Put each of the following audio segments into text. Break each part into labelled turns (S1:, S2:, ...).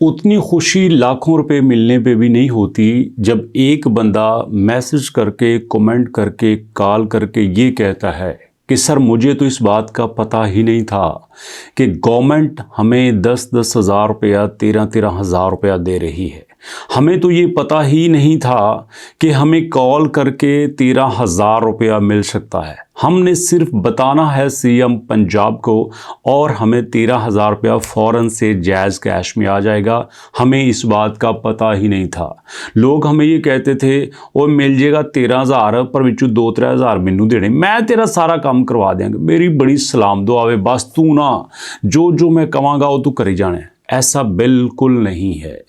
S1: उतनी खुशी लाखों रुपए मिलने पे भी नहीं होती जब एक बंदा मैसेज करके, कमेंट करके, कॉल करके ये कहता है कि सर मुझे तो इस बात का पता ही नहीं था कि गवर्नमेंट हमें 10-10 हज़ार रुपया, 13-13 हज़ार रुपया दे रही है। हमें तो ये पता ही नहीं था कि हमें कॉल करके 13 हज़ार रुपया मिल सकता है। हमने सिर्फ बताना है सीएम पंजाब को और हमें 13 हज़ार रुपया फ़ौरन से जायज़ कैश में आ जाएगा। हमें इस बात का पता ही नहीं था। लोग हमें ये कहते थे वो मिल जाएगा 13 हज़ार पर विचों 2-3 हज़ार मैनू देने, मैं तेरा सारा काम करवा देंगे। मेरी बड़ी सलाम दुआ वे, बस तू ना जो मैं कवांगा वो तू करी जाने। ऐसा बिल्कुल नहीं है।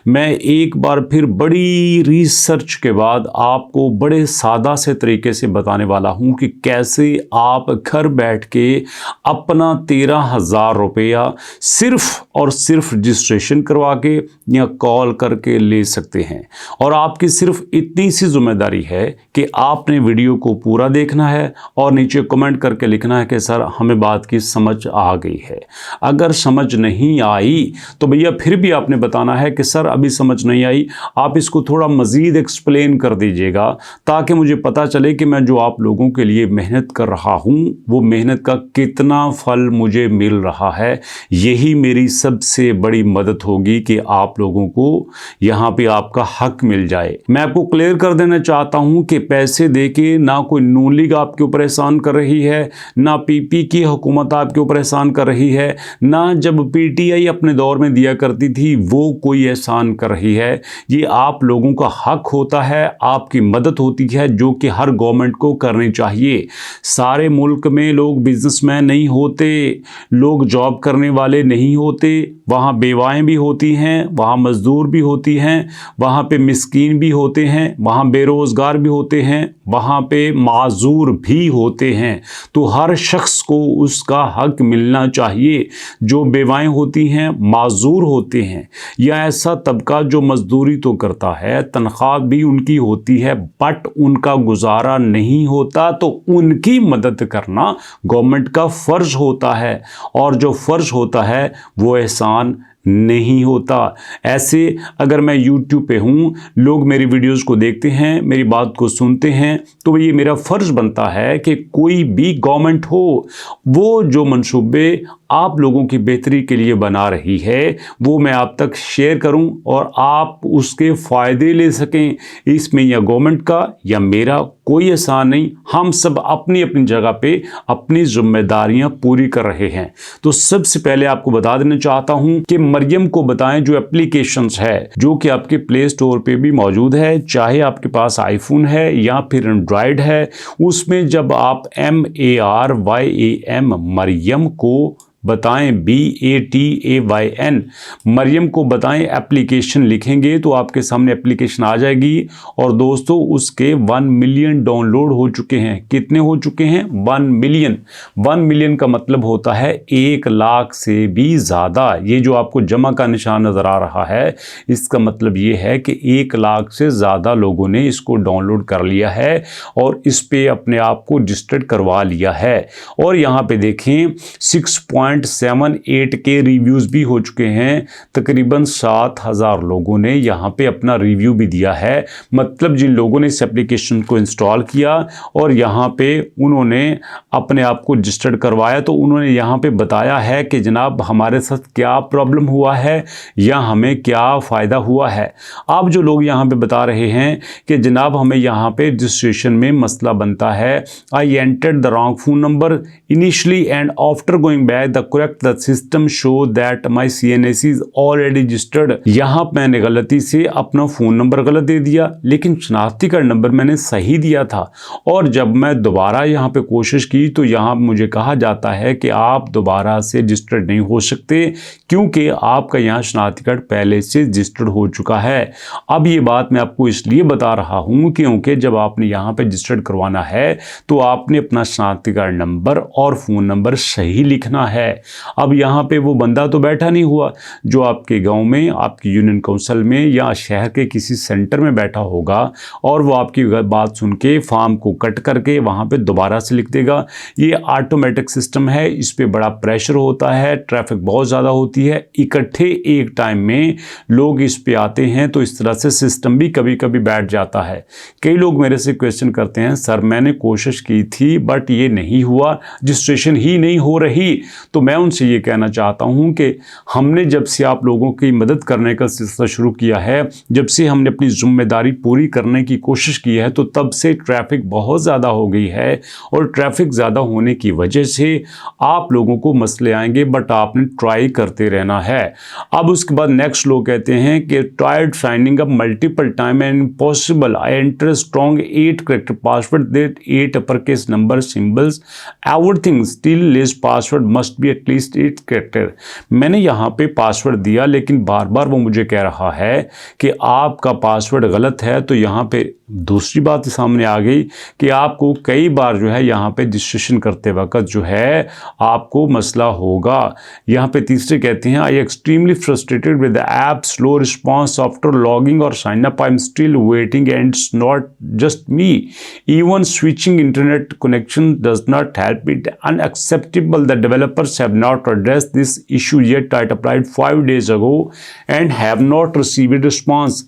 S1: मैं एक बार फिर बड़ी रिसर्च के बाद आपको बड़े सादा से तरीके से बताने वाला हूं कि कैसे आप घर बैठ के अपना 13 हज़ार रुपया सिर्फ और सिर्फ रजिस्ट्रेशन करवा के या कॉल करके ले सकते हैं। और आपकी सिर्फ इतनी सी जिम्मेदारी है कि आपने वीडियो को पूरा देखना है और नीचे कमेंट करके लिखना है कि सर हमें बात की समझ आ गई है। अगर समझ नहीं आई तो भैया फिर भी आपने बताना है कि सर अभी समझ नहीं आई, आप इसको थोड़ा मज़ीद एक्सप्लेन कर दीजिएगा ताकि मुझे पता चले कि मैं जो आप लोगों के लिए मेहनत कर रहा हूं वो मेहनत का कितना फल मुझे मिल रहा है। यही मेरी सबसे बड़ी मदद होगी कि आप लोगों को यहाँ पे आपका हक मिल जाए। मैं आपको क्लियर कर देना चाहता हूँ कि पैसे देके ना कोई नून लीग आपके ऊपर एहसान कर रही है, ना पीपी की हुकूमत आपके ऊपर एहसान कर रही है, ना जब पीटीआई अपने दौर में दिया करती थी वो कोई एहसान कर रही है। ये आप लोगों का हक होता है, आपकी मदद होती है जो कि हर गवर्नमेंट को करनी चाहिए। सारे मुल्क में लोग बिजनेसमैन नहीं होते, लोग जॉब करने वाले नहीं होते, वहाँ बेवाएं भी होती हैं, वहाँ मजदूर भी होती हैं, वहाँ पे मिस्कीन भी होते हैं, वहाँ बेरोज़गार भी होते हैं, वहाँ पे माजूर भी होते हैं। तो हर शख्स को उसका हक मिलना चाहिए। जो बेवाएं होती हैं, माजूर होते हैं या ऐसा तबका जो मजदूरी तो करता है, तनख्वाह भी उनकी होती है बट उनका गुजारा नहीं होता, तो उनकी मदद करना गवर्नमेंट का फ़र्ज होता है। और जो फ़र्ज होता है वो एहसान नहीं होता। ऐसे अगर मैं YouTube पे हूँ, लोग मेरी वीडियोस को देखते हैं, मेरी बात को सुनते हैं, तो ये मेरा फ़र्ज़ बनता है कि कोई भी गवर्नमेंट हो वो जो मंसूबे आप लोगों की बेहतरी के लिए बना रही है वो मैं आप तक शेयर करूं और आप उसके फ़ायदे ले सकें। इसमें या गवर्नमेंट का या मेरा कोई एहसान नहीं, हम सब अपनी अपनी जगह पे अपनी जिम्मेदारियां पूरी कर रहे हैं। तो सबसे पहले आपको बता देना चाहता हूं कि मरियम को बताएं जो एप्लीकेशंस है जो कि आपके प्ले स्टोर पे भी मौजूद है, चाहे आपके पास आईफोन है या फिर एंड्रॉयड है, उसमें जब आप MARYAM मरियम को बताएं, BATAYN मरियम को बताएं एप्लीकेशन लिखेंगे तो आपके सामने एप्लीकेशन आ जाएगी। और दोस्तों उसके 1 मिलियन डाउनलोड हो चुके हैं। कितने हो चुके हैं? 1 मिलियन। 1 मिलियन का मतलब होता है 1 लाख से भी ज़्यादा। ये जो आपको जमा का निशान नज़र आ रहा है इसका मतलब ये है कि 1 लाख से ज़्यादा लोगों ने इसको डाउनलोड कर लिया है और इस पे अपने आप को रजिस्टर्ड करवा लिया है। और यहाँ पे देखें 6.78 के रिव्यूज़ भी हो चुके हैं। तकरीबन 7,000 लोगों ने यहाँ पे अपना रिव्यू भी दिया है। मतलब जिन लोगों ने इस एप्लीकेशन को इंस्टॉल किया और यहाँ पे उन्होंने अपने आप को रजिस्टर्ड करवाया तो उन्होंने यहाँ पे बताया है कि जनाब हमारे साथ क्या प्रॉब्लम हुआ है या हमें क्या फ़ायदा हुआ है। आप जो लोग यहाँ पे बता रहे हैं कि जनाब हमें यहाँ पे रजिस्ट्रेशन में मसला बनता है, I entered the wrong phone number initially and after going back the correct the system show that my CNAC is already registered. यहाँ मैंने गलती से अपना फ़ोन नंबर गलत दे दिया लेकिन शनाख्ती कार्ड नंबर मैंने सही दिया था। और जब मैं दोबारा यहाँ पे कोशिश की तो यहाँ मुझे कहा जाता है कि आप दोबारा से रजिस्टर्ड नहीं हो सकते क्योंकि आपका यहाँ शनाख्ती कार्ड पहले से रजिस्टर्ड हो चुका है। अब ये बात मैं आपको इसलिए बता रहा हूँ क्योंकि जब आपने यहाँ पे रजिस्टर्ड करवाना है तो आपने अपना शनाख्ती कार्ड नंबर और फ़ोन नंबर सही लिखना है। है। अब यहाँ पे वो बंदा तो बैठा नहीं हुआ जो आपके गांव में, आपकी यूनियन काउंसिल में या शहर के किसी सेंटर में बैठा होगा और वो आपकी बात सुन के फॉर्म को कट करके वहाँ पे दोबारा से लिख देगा। ये ऑटोमेटिक सिस्टम है, इस पे बड़ा प्रेशर होता है, ट्रैफिक बहुत ज़्यादा होती है, इकट्ठे एक टाइम में लोग इस पे आते हैं, तो इस तरह से सिस्टम भी कभी कभी बैठ जाता है। कई लोग मेरे से क्वेश्चन करते हैं, सर मैंने कोशिश की थी बट ये नहीं हुआ, रजिस्ट्रेशन ही नहीं हो रही। तो मैं उनसे ये कहना चाहता हूँ कि हमने जब से आप लोगों की मदद करने का सिलसिला शुरू किया है, जब से हमने अपनी जिम्मेदारी पूरी करने की कोशिश की है, तो तब से ट्रैफिक बहुत ज़्यादा हो गई है और ट्रैफिक ज़्यादा होने की वजह से आप लोगों को मसले आएंगे, बट आपने ट्राई करते रहना है। अब उसके बाद नेक्स्ट लोग कहते हैं कि tried signing up multiple time and impossible, I enter strong 8 character password that 8 upper case number symbols everything still list password must be at least 8 character. मैंने यहाँ पे पासवर्ड दिया लेकिन बार बार वो मुझे कह रहा है कि आपका पासवर्ड गलत है। तो यहाँ पे दूसरी बात सामने आ गई कि आपको कई बार जो है यहाँ पे रजिस्ट्रेशन करते वक्त जो है आपको मसला होगा। यहाँ पे तीसरे कहते हैं, I extremely frustrated with the app slow response after logging और sign up, I am still waiting and it's not just me, even switching internet connection does not help, it unacceptable, the developers have not addressed this issue yet, I applied 5 days ago and have not received response.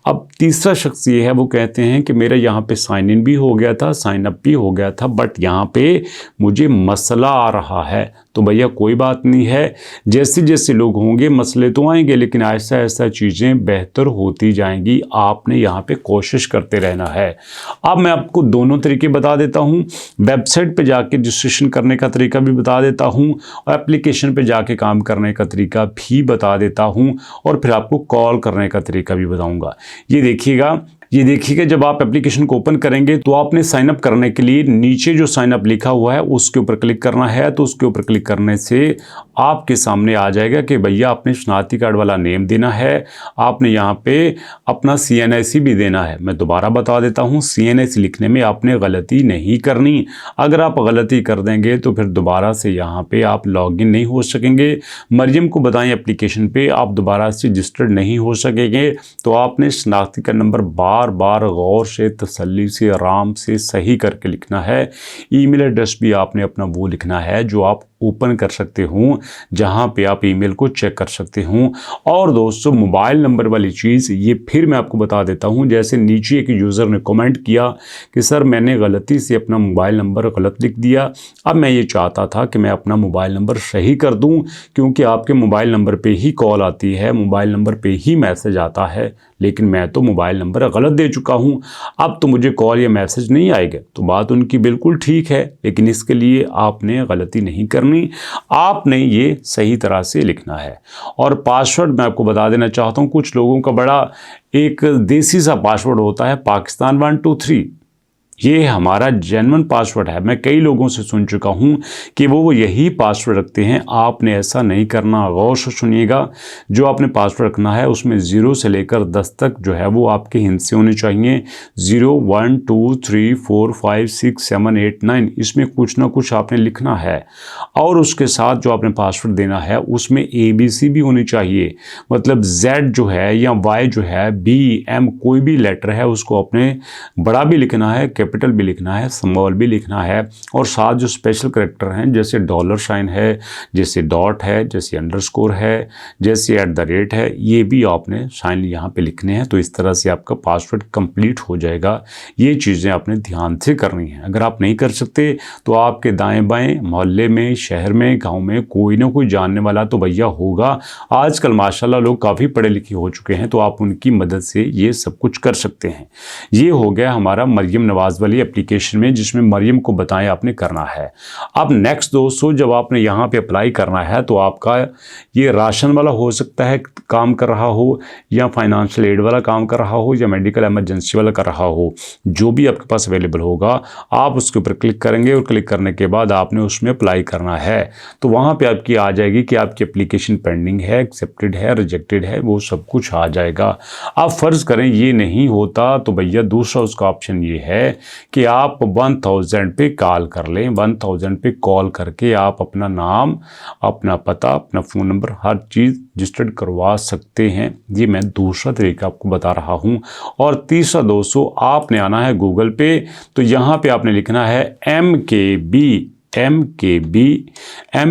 S1: अब तीसरा शख्स ये है, वो कहते हैं कि मेरा यहाँ पे साइन इन भी हो गया था, साइन अप भी हो गया था, बट यहाँ पे मुझे मसला आ रहा है। तो भैया कोई बात नहीं है, जैसे जैसे लोग होंगे मसले तो आएंगे, लेकिन ऐसा ऐसा चीज़ें बेहतर होती जाएंगी। आपने यहाँ पे कोशिश करते रहना है। अब मैं आपको दोनों तरीके बता देता हूँ, वेबसाइट पे जाके रजिस्ट्रेशन करने का तरीका भी बता देता हूँ और एप्लीकेशन पे जाके काम करने का तरीका भी बता देता हूँ, और फिर आपको कॉल करने का तरीका भी बताऊँगा। ये देखिएगा जब आप एप्लीकेशन को ओपन करेंगे तो आपने साइन अप करने के लिए नीचे जो साइन अप लिखा हुआ है उसके ऊपर क्लिक करना है। तो उसके ऊपर क्लिक करने से आपके सामने आ जाएगा कि भैया आपने शनाख्ती कार्ड वाला नेम देना है, आपने यहाँ पे अपना CNIC भी देना है। मैं दोबारा बता देता हूँ, CNIC लिखने में आपने गलती नहीं करनी। अगर आप गलती कर देंगे तो फिर दोबारा से यहाँ पे आप लॉगिन नहीं हो सकेंगे। मरियम को बताएं एप्लीकेशन पे आप दोबारा से रजिस्टर्ड नहीं हो सकेंगे। तो आपने शनाख्ती कार्ड नंबर बार बार गौर से, तसल्ली से, आराम से सही करके लिखना है। ईमेल एड्रेस भी आपने अपना वो लिखना है जो आप ओपन कर सकते हो, जहां पे आप ईमेल को चेक कर सकते हो। और दोस्तों मोबाइल नंबर वाली चीज़ ये फिर मैं आपको बता देता हूं। जैसे नीचे एक यूज़र ने कमेंट किया कि सर मैंने गलती से अपना मोबाइल नंबर गलत लिख दिया, अब मैं ये चाहता था कि मैं अपना मोबाइल नंबर सही कर दूं, क्योंकि आपके मोबाइल नंबर पे ही कॉल आती है, मोबाइल नंबर पे ही मैसेज आता है, लेकिन मैं तो मोबाइल नंबर गलत दे चुका हूं, अब तो मुझे कॉल या मैसेज नहीं आएगा। तो बात उनकी बिल्कुल ठीक है, लेकिन इसके लिए आपने गलती नहीं करनी, आपने ये सही तरह से लिखना है। और पासवर्ड मैं आपको बता देना चाहता हूं, कुछ लोगों का बड़ा एक देसी सा पासवर्ड होता है, पाकिस्तान 123। ये हमारा जेन्युइन पासवर्ड है। मैं कई लोगों से सुन चुका हूँ कि वो यही पासवर्ड रखते हैं। आपने ऐसा नहीं करना, गौर से सुनिएगा। जो आपने पासवर्ड रखना है उसमें 0 से लेकर 10 तक जो है वो आपके हिंदी होने चाहिए। 0 1 2 3 4 5 6 7 8 9 इसमें कुछ ना कुछ आपने लिखना है। और उसके साथ जो आपने पासवर्ड देना है उसमें ABC भी होनी चाहिए, मतलब Z जो है या Y जो है, B M कोई भी लेटर है उसको आपने बड़ा भी लिखना है, कैपिटल भी लिखना है, स्मॉल भी लिखना है। और साथ जो स्पेशल कैरेक्टर हैं जैसे डॉलर साइन है, जैसे डॉट है, जैसे अंडरस्कोर है, जैसे @ है, ये भी आपने साइन यहाँ पे लिखने हैं। तो इस तरह से आपका पासवर्ड कंप्लीट हो जाएगा। ये चीज़ें आपने ध्यान से करनी है। अगर आप नहीं कर सकते तो आपके दाएं बाएं मोहल्ले में, शहर में, गाँव में कोई ना कोई जानने वाला तो भैया होगा। आजकल माशाल्लाह लोग काफ़ी पढ़े लिखे हो चुके हैं, तो आप उनकी मदद से ये सब कुछ कर सकते हैं। ये हो गया हमारा मरियम नवाज वाली एप्लीकेशन में, जिसमें मरियम को बताएं आपने करना है। अब नेक्स्ट दोस्तों, जब आपने यहाँ पे अप्लाई करना है तो आपका ये राशन वाला हो सकता है काम कर रहा हो, या फाइनेंशियल एड वाला काम कर रहा हो, या मेडिकल इमरजेंसी वाला कर रहा हो, जो भी आपके पास अवेलेबल होगा आप उसके ऊपर क्लिक करेंगे और क्लिक करने के बाद आपने उसमें अप्लाई करना है। तो वहाँ पे आपकी आ जाएगी कि आपकी एप्लीकेशन पेंडिंग है, एक्सेप्टेड है, रिजेक्टेड है, वो सब कुछ आ जाएगा। आप फ़र्ज़ करें ये नहीं होता तो भैया दूसरा उसका ऑप्शन ये है कि आप 1000 पे कॉल कर लें। 1000 पे कॉल करके आप अपना नाम, अपना पता, अपना फ़ोन नंबर, हर चीज़ रजिस्टर्ड करवा सकते हैं। ये मैं दूसरा तरीका आपको बता रहा हूँ। और तीसरा दोस्तों, आपने आना है गूगल पे, तो यहाँ पे आपने लिखना है MKB। एम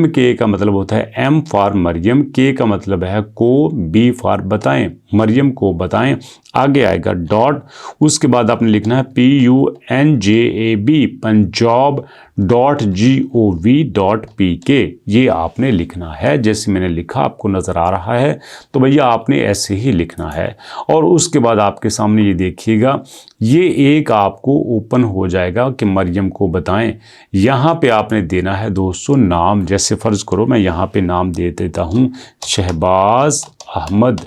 S1: के का मतलब होता है एम फॉर मरियम, के का मतलब है को, बी फॉर बताएं, मरियम को बताएं। आगे आएगा डॉट, उसके बाद आपने लिखना है PUNJAB, punjab.gov.pk। ये आपने लिखना है। जैसे मैंने लिखा आपको नज़र आ रहा है, तो भैया आपने ऐसे ही लिखना है। और उसके बाद आपके सामने ये देखिएगा, ये एक आपको ओपन हो जाएगा कि मरियम को बताएं। यहाँ पे आपने देना है दोस्तों नाम। जैसे फ़र्ज़ करो मैं यहाँ पे नाम दे देता हूँ शहबाज अहमद,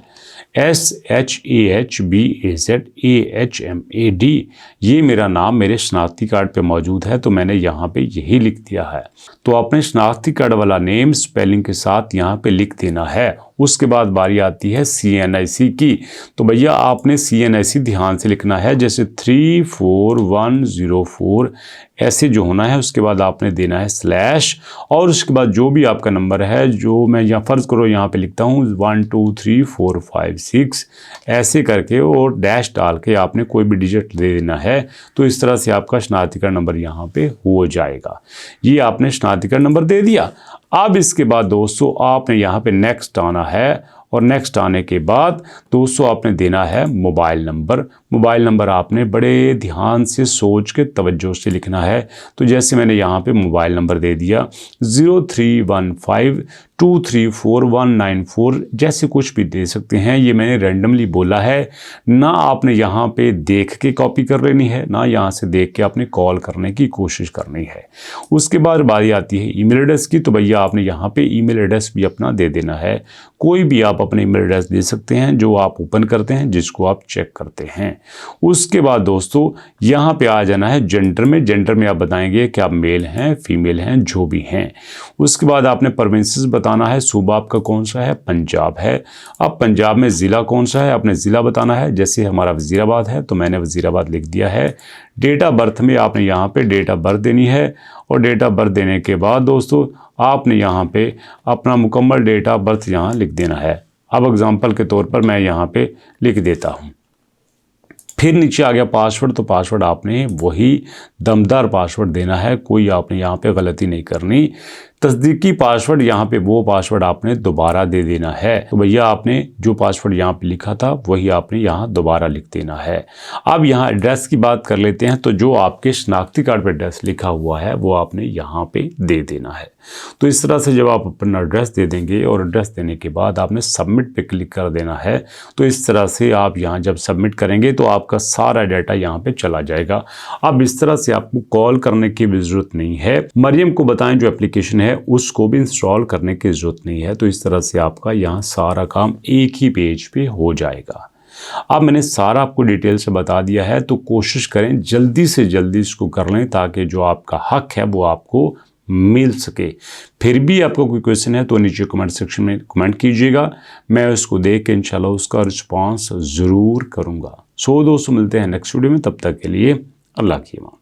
S1: SHAHBAZAHMAD। ये मेरा नाम मेरे शनाख्ती कार्ड पे मौजूद है, तो मैंने यहाँ पे यही लिख दिया है। तो आपने शनाख्ती कार्ड वाला नेम स्पेलिंग के साथ यहाँ पे लिख देना है। उसके बाद बारी आती है CNIC की। तो भैया आपने CNIC ध्यान से लिखना है, जैसे 34104 ऐसे जो होना है। उसके बाद आपने देना है स्लैश, और उसके बाद जो भी आपका नंबर है, जो मैं यहाँ फ़र्ज़ करो यहाँ पे लिखता हूँ 1 2 3 4 5 6 ऐसे करके, और डैश डाल के आपने कोई भी डिजिट दे देना है। तो इस तरह से आपका शनाख्ती कार्ड नंबर यहाँ पे हो जाएगा। ये आपने शनाख्ती कार्ड नंबर दे दिया। अब इसके बाद दोस्तों आपने यहाँ पे नेक्स्ट आना है, और नेक्स्ट आने के बाद दोस्तों आपने देना है मोबाइल नंबर। मोबाइल नंबर आपने बड़े ध्यान से सोच के तवज्जो से लिखना है। तो जैसे मैंने यहाँ पे मोबाइल नंबर दे दिया 0315234194, जैसे कुछ भी दे सकते हैं। ये मैंने रैंडमली बोला है, ना आपने यहाँ पे देख के कॉपी कर लेनी है, ना यहाँ से देख के आपने कॉल करने की कोशिश करनी है। उसके बाद बारी आती है ईमेल एड्रेस की। तो भैया आपने यहाँ पे ईमेल एड्रेस भी अपना दे देना है। कोई भी आप अपने ईमेल एड्रेस दे सकते हैं जो आप ओपन करते हैं, जिसको आप चेक करते हैं। उसके बाद दोस्तों यहाँ पे आ जाना है जेंडर में। जेंडर में आप बताएंगे कि आप मेल हैं, फीमेल हैं, जो भी हैं। उसके बाद आपने प्रोविंसेस बताना है। सूबा आपका कौन सा है? पंजाब है। अब पंजाब में ज़िला कौन सा है? आपने ज़िला बताना है। जैसे हमारा वज़ीराबाद है, तो मैंने वज़ीराबाद लिख दिया है। डेट ऑफ बर्थ में आपने यहाँ पे डेट ऑफ बर्थ देनी है, और डेट ऑफ बर्थ देने के बाद दोस्तों आपने यहाँ पे अपना मुकम्मल डेट ऑफ बर्थ यहाँ लिख देना है। अब एग्जांपल के तौर पर मैं यहाँ पे लिख देता हूँ। फिर नीचे आ गया पासवर्ड। तो पासवर्ड आपने वही दमदार पासवर्ड देना है, कोई आपने यहाँ पे गलती नहीं करनी। तस्दीकी पासवर्ड यहाँ पे वो पासवर्ड आपने दोबारा दे देना है। तो भैया आपने जो पासवर्ड यहाँ पे लिखा था वही आपने यहाँ दोबारा लिख देना है। अब यहाँ एड्रेस की बात कर लेते हैं। तो जो आपके शनाख्ती कार्ड पे एड्रेस लिखा हुआ है वो आपने यहाँ पे दे देना है। तो इस तरह से जब आप अपना एड्रेस दे देंगे, और एड्रेस देने के बाद आपने सबमिट पे क्लिक कर देना है। तो इस तरह से आप यहाँ जब सबमिट करेंगे तो आपका सारा डाटा यहाँ पे चला जाएगा। अब इस तरह से आपको कॉल करने की भी ज़रूरत नहीं है। मरियम को बताएं जो एप्लीकेशन है उसको भी इंस्टॉल करने की ज़रूरत नहीं है। तो इस तरह से आपका यहाँ सारा काम एक ही पेज पे हो जाएगा। अब मैंने सारा आपको डिटेल से बता दिया है, तो कोशिश करें जल्दी से जल्दी इसको कर लें, ताकि जो आपका हक है वो आपको मिल सके। फिर भी आपको कोई क्वेश्चन है तो नीचे कमेंट सेक्शन में कमेंट कीजिएगा, मैं उसको देख के इंशाल्लाह उसका रिस्पांस ज़रूर करूँगा। सो दोस्तों मिलते हैं नेक्स्ट वीडियो में, तब तक के लिए अल्लाह की अमान।